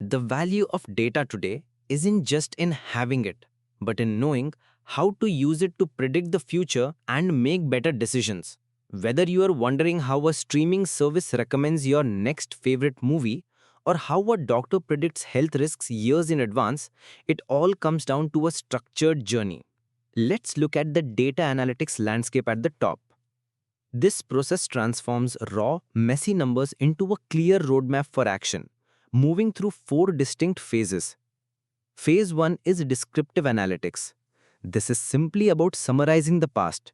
The value of data today isn't just in having it, but in knowing how to use it to predict the future and make better decisions. Whether you are wondering how a streaming service recommends your next favorite movie or how a doctor predicts health risks years in advance, it all comes down to a structured journey. Let's look at the data analytics landscape at the top. This process transforms raw, messy numbers into a clear roadmap for action, moving through four distinct phases. Phase 1 is descriptive analytics. This is simply about summarizing the past.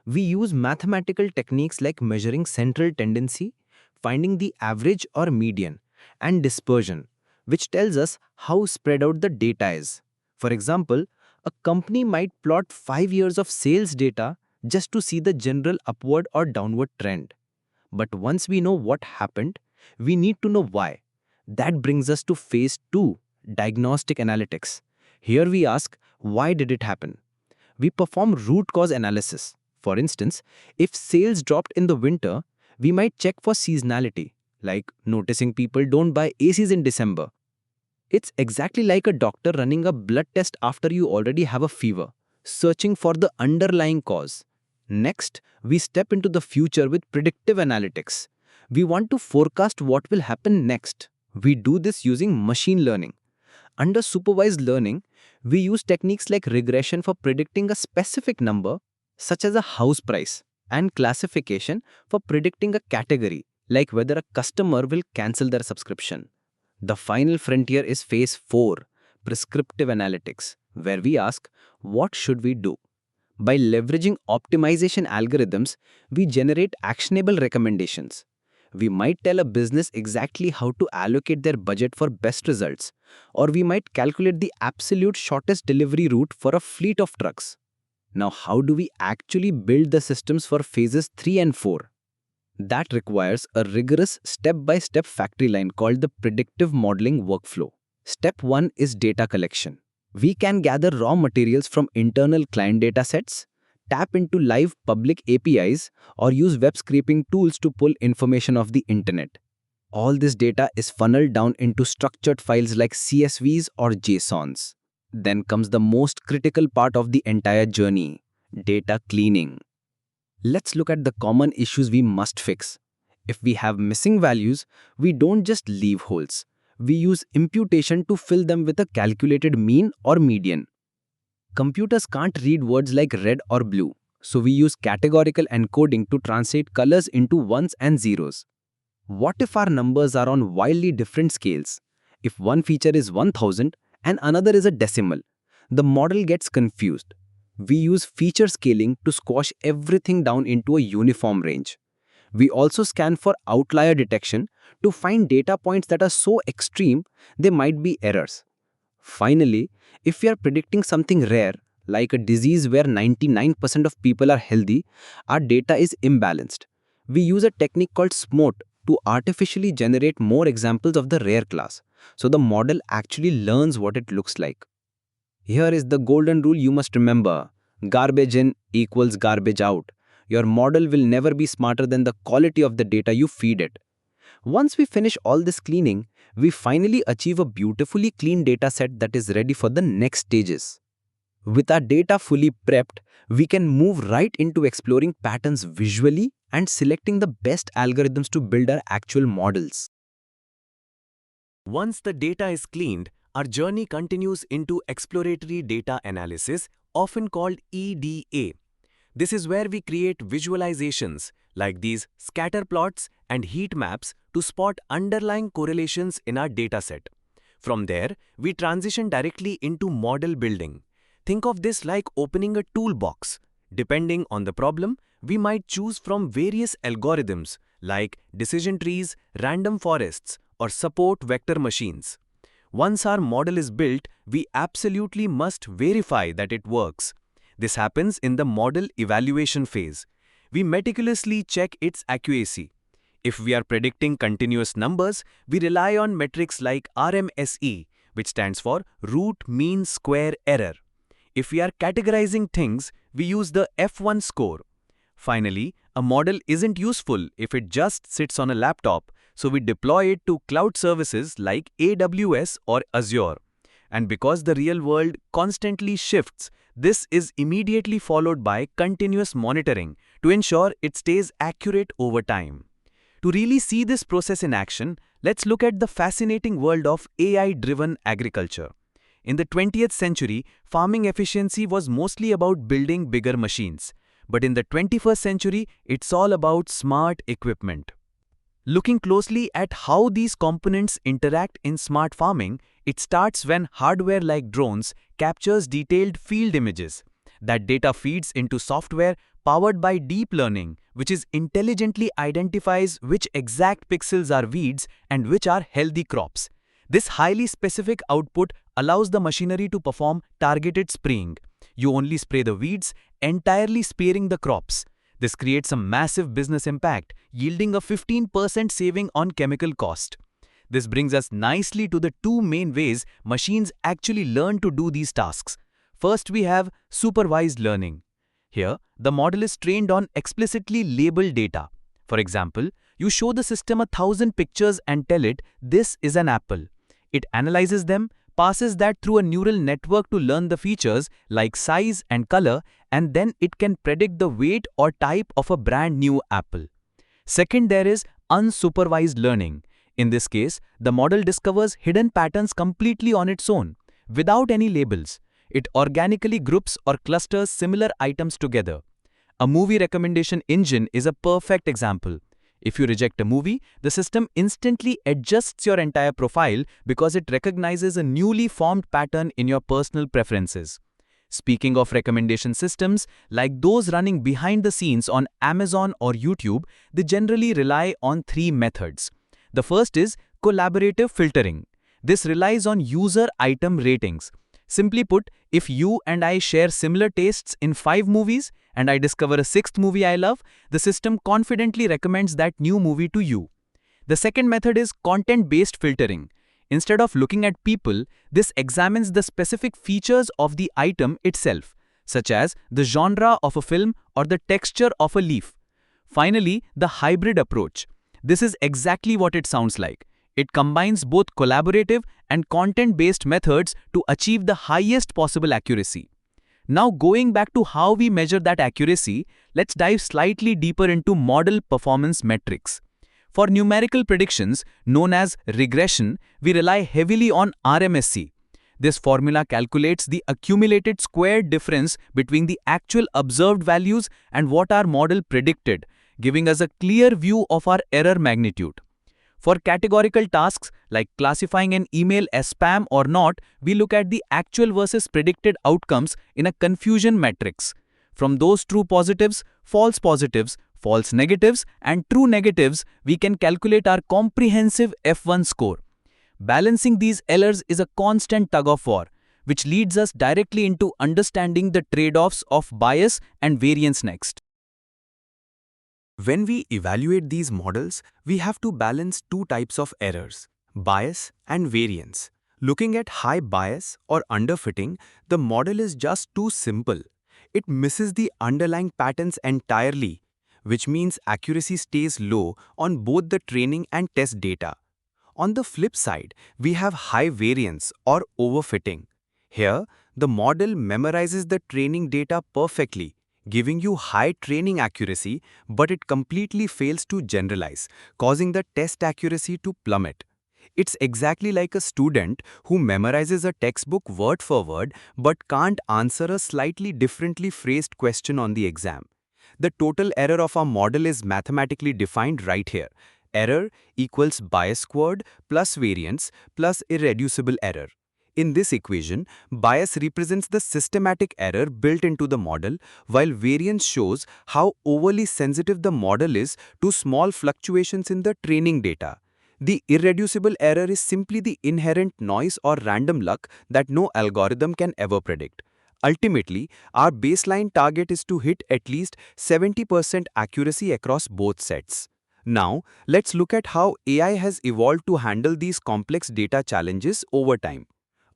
We use mathematical techniques like measuring central tendency, finding the average or median, and dispersion, which tells us how spread out the data is. For example, a company might plot 5 years of sales data just to see the general upward or downward trend. But once we know what happened, we need to know why. That brings us to phase 2, diagnostic analytics. Here we ask, why did it happen? We perform root cause analysis. For instance, if sales dropped in the winter, we might check for seasonality, like noticing people don't buy ACs in December. It's exactly like a doctor running a blood test after you already have a fever, searching for the underlying cause. Next, we step into the future with predictive analytics. We want to forecast what will happen next. We do this using machine learning. Under supervised learning, we use techniques like regression for predicting a specific number, such as a house price, and classification for predicting a category, like whether a customer will cancel their subscription. The final frontier is phase 4, prescriptive analytics, where we ask, what should we do? By leveraging optimization algorithms, we generate actionable recommendations. We might tell a business exactly how to allocate their budget for best results, or we might calculate the absolute shortest delivery route for a fleet of trucks. Now, how do we actually build the systems for phases 3 and 4? That requires a rigorous step-by-step factory line called the predictive modeling workflow. Step 1 is data collection. We can gather raw materials from internal client datasets, tap into live public APIs, or use web scraping tools to pull information off the internet. All this data is funneled down into structured files like CSVs or JSONs. Then comes the most critical part of the entire journey, data cleaning. Let's look at the common issues we must fix. If we have missing values, we don't just leave holes. We use imputation to fill them with a calculated mean or median. Computers can't read words like red or blue, so we use categorical encoding to translate colors into ones and zeros. What if our numbers are on wildly different scales? If one feature is 1000 and another is a decimal, the model gets confused. We use feature scaling to squash everything down into a uniform range. We also scan for outlier detection to find data points that are so extreme they might be errors. Finally, if we are predicting something rare, like a disease where 99% of people are healthy, our data is imbalanced. We use a technique called SMOT to artificially generate more examples of the rare class, so the model actually learns what it looks like. Here is the golden rule you must remember. Garbage in equals garbage out. Your model will never be smarter than the quality of the data you feed it. Once we finish all this cleaning, we finally achieve a beautifully clean data set that is ready for the next stages. With our data fully prepped, we can move right into exploring patterns visually and selecting the best algorithms to build our actual models. Once the data is cleaned, our journey continues into exploratory data analysis, often called EDA. This is where we create visualizations like these scatter plots and heat maps to spot underlying correlations in our dataset. From there, we transition directly into model building. Think of this like opening a toolbox. Depending on the problem, we might choose from various algorithms like decision trees, random forests, or support vector machines. Once our model is built, we absolutely must verify that it works. This happens in the model evaluation phase. We meticulously check its accuracy. If we are predicting continuous numbers, we rely on metrics like RMSE, which stands for root mean square error. If we are categorizing things, we use the F1 score. Finally, a model isn't useful if it just sits on a laptop, so we deploy it to cloud services like AWS or Azure. And because the real world constantly shifts, this is immediately followed by continuous monitoring to ensure it stays accurate over time. To really see this process in action, let's look at the fascinating world of AI-driven agriculture. In the 20th century, farming efficiency was mostly about building bigger machines. But in the 21st century, it's all about smart equipment. Looking closely at how these components interact in smart farming, it starts when hardware like drones captures detailed field images. That data feeds into software powered by deep learning, which is intelligently identifies which exact pixels are weeds and which are healthy crops. This highly specific output allows the machinery to perform targeted spraying. You only spray the weeds, entirely sparing the crops. This creates a massive business impact, yielding a 15% saving on chemical cost. This brings us nicely to the two main ways machines actually learn to do these tasks. First, we have supervised learning. Here, the model is trained on explicitly labeled data. For example, you show the system 1,000 pictures and tell it, this is an apple. It analyzes them, passes that through a neural network to learn the features like size and color, and then it can predict the weight or type of a brand new apple. Second, there is unsupervised learning. In this case, the model discovers hidden patterns completely on its own, without any labels. It organically groups or clusters similar items together. A movie recommendation engine is a perfect example. If you reject a movie, the system instantly adjusts your entire profile because it recognizes a newly formed pattern in your personal preferences. Speaking of recommendation systems, like those running behind the scenes on Amazon or YouTube, they generally rely on three methods. The first is collaborative filtering. This relies on user item ratings. Simply put, if you and I share similar tastes in 5 movies and I discover a 6th movie I love, the system confidently recommends that new movie to you. The second method is content-based filtering. Instead of looking at people, this examines the specific features of the item itself, such as the genre of a film or the texture of a leaf. Finally, the hybrid approach. This is exactly what it sounds like. It combines both collaborative and content-based methods to achieve the highest possible accuracy. Now, going back to how we measure that accuracy, let's dive slightly deeper into model performance metrics. For numerical predictions, known as regression, we rely heavily on RMSE. This formula calculates the accumulated squared difference between the actual observed values and what our model predicted, giving us a clear view of our error magnitude. For categorical tasks like classifying an email as spam or not, we look at the actual versus predicted outcomes in a confusion matrix. From those true positives, false negatives, and true negatives, we can calculate our comprehensive F1 score. Balancing these errors is a constant tug-of-war, which leads us directly into understanding the trade-offs of bias and variance next. When we evaluate these models, we have to balance two types of errors, bias and variance. Looking at high bias or underfitting, the model is just too simple. It misses the underlying patterns entirely, which means accuracy stays low on both the training and test data. On the flip side, we have high variance or overfitting. Here, the model memorizes the training data perfectly, giving you high training accuracy, but it completely fails to generalize, causing the test accuracy to plummet. It's exactly like a student who memorizes a textbook word for word but can't answer a slightly differently phrased question on the exam. The total error of our model is mathematically defined right here. Error equals bias squared plus variance plus irreducible error. In this equation, bias represents the systematic error built into the model, while variance shows how overly sensitive the model is to small fluctuations in the training data. The irreducible error is simply the inherent noise or random luck that no algorithm can ever predict. Ultimately, our baseline target is to hit at least 70% accuracy across both sets. Now, let's look at how AI has evolved to handle these complex data challenges over time.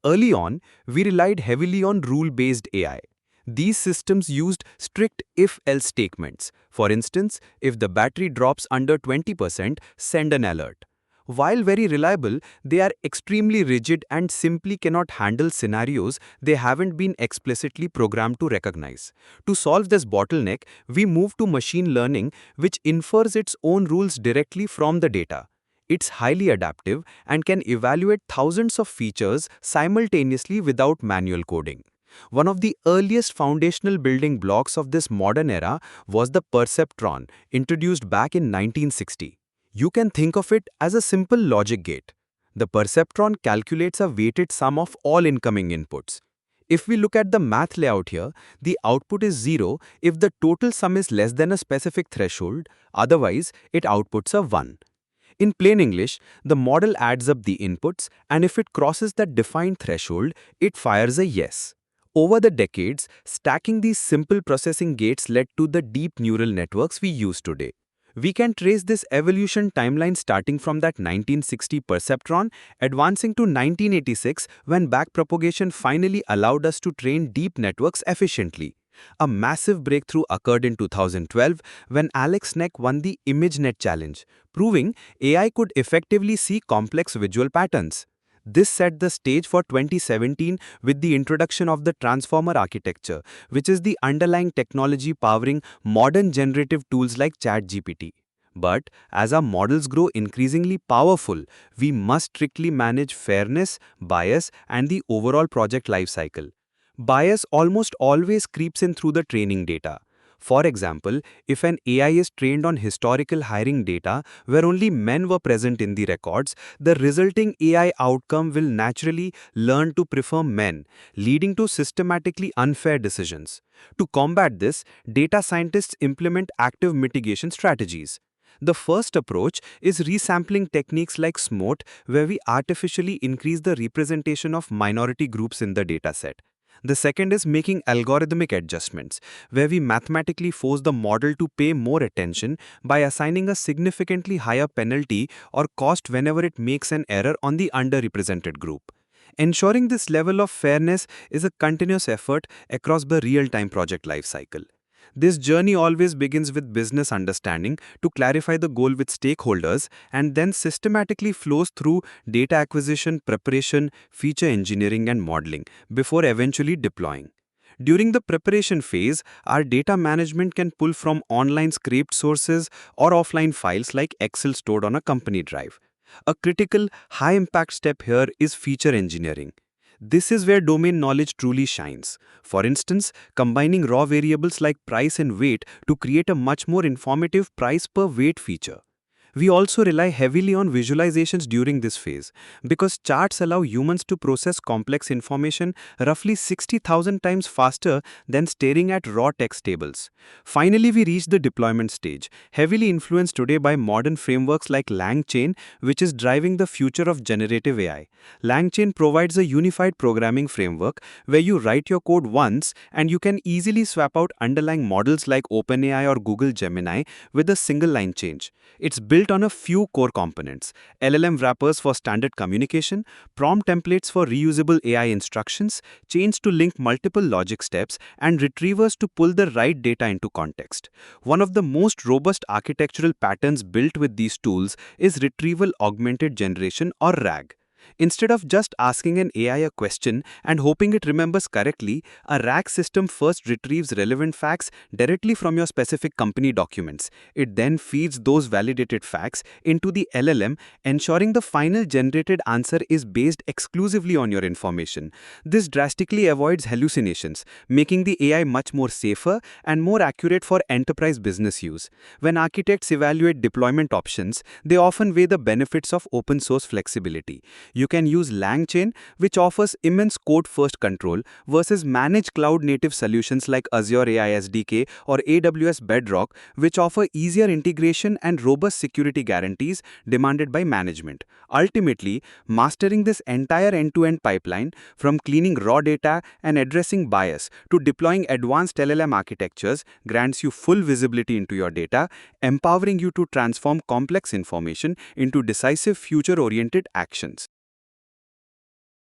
Early on, we relied heavily on rule-based AI. These systems used strict if-else statements. For instance, if the battery drops under 20%, send an alert. While very reliable, they are extremely rigid and simply cannot handle scenarios they haven't been explicitly programmed to recognize. To solve this bottleneck, we move to machine learning, which infers its own rules directly from the data. It's highly adaptive and can evaluate thousands of features simultaneously without manual coding. One of the earliest foundational building blocks of this modern era was the perceptron, introduced back in 1960. You can think of it as a simple logic gate. The perceptron calculates a weighted sum of all incoming inputs. If we look at the math layout here, the output is 0 if the total sum is less than a specific threshold, otherwise it outputs a 1. In plain English, the model adds up the inputs, and if it crosses that defined threshold, it fires a yes. Over the decades, stacking these simple processing gates led to the deep neural networks we use today. We can trace this evolution timeline starting from that 1960 perceptron, advancing to 1986 when backpropagation finally allowed us to train deep networks efficiently. A massive breakthrough occurred in 2012 when Alex Neck won the ImageNet challenge, proving AI could effectively see complex visual patterns. This set the stage for 2017 with the introduction of the transformer architecture, which is the underlying technology powering modern generative tools like ChatGPT. But as our models grow increasingly powerful, we must strictly manage fairness, bias, and the overall project lifecycle. Bias almost always creeps in through the training data. For example, if an AI is trained on historical hiring data where only men were present in the records, the resulting AI outcome will naturally learn to prefer men, leading to systematically unfair decisions. To combat this, data scientists implement active mitigation strategies. The first approach is resampling techniques like SMOT, where we artificially increase the representation of minority groups in the dataset. The second is making algorithmic adjustments, where we mathematically force the model to pay more attention by assigning a significantly higher penalty or cost whenever it makes an error on the underrepresented group. Ensuring this level of fairness is a continuous effort across the real-time project lifecycle. This journey always begins with business understanding to clarify the goal with stakeholders and then systematically flows through data acquisition, preparation, feature engineering, and modeling before eventually deploying. During the preparation phase, our data management can pull from online scraped sources or offline files like Excel stored on a company drive. A critical, high-impact step here is feature engineering. This is where domain knowledge truly shines. For instance, combining raw variables like price and weight to create a much more informative price per weight feature. We also rely heavily on visualizations during this phase because charts allow humans to process complex information roughly 60,000 times faster than staring at raw text tables. Finally, we reach the deployment stage, heavily influenced today by modern frameworks like LangChain, which is driving the future of generative AI. LangChain provides a unified programming framework where you write your code once and you can easily swap out underlying models like OpenAI or Google Gemini with a single line change. It's built on a few core components: LLM wrappers for standard communication, prompt templates for reusable AI instructions, chains to link multiple logic steps, and retrievers to pull the right data into context. One of the most robust architectural patterns built with these tools is retrieval augmented generation, or RAG. Instead of just asking an AI a question and hoping it remembers correctly, a RAG system first retrieves relevant facts directly from your specific company documents. It then feeds those validated facts into the LLM, ensuring the final generated answer is based exclusively on your information. This drastically avoids hallucinations, making the AI much more safer and more accurate for enterprise business use. When architects evaluate deployment options, they often weigh the benefits of open source flexibility. You can use LangChain, which offers immense code-first control, versus managed cloud-native solutions like Azure AI SDK or AWS Bedrock, which offer easier integration and robust security guarantees demanded by management. Ultimately, mastering this entire end-to-end pipeline, from cleaning raw data and addressing bias to deploying advanced LLM architectures, grants you full visibility into your data, empowering you to transform complex information into decisive future-oriented actions.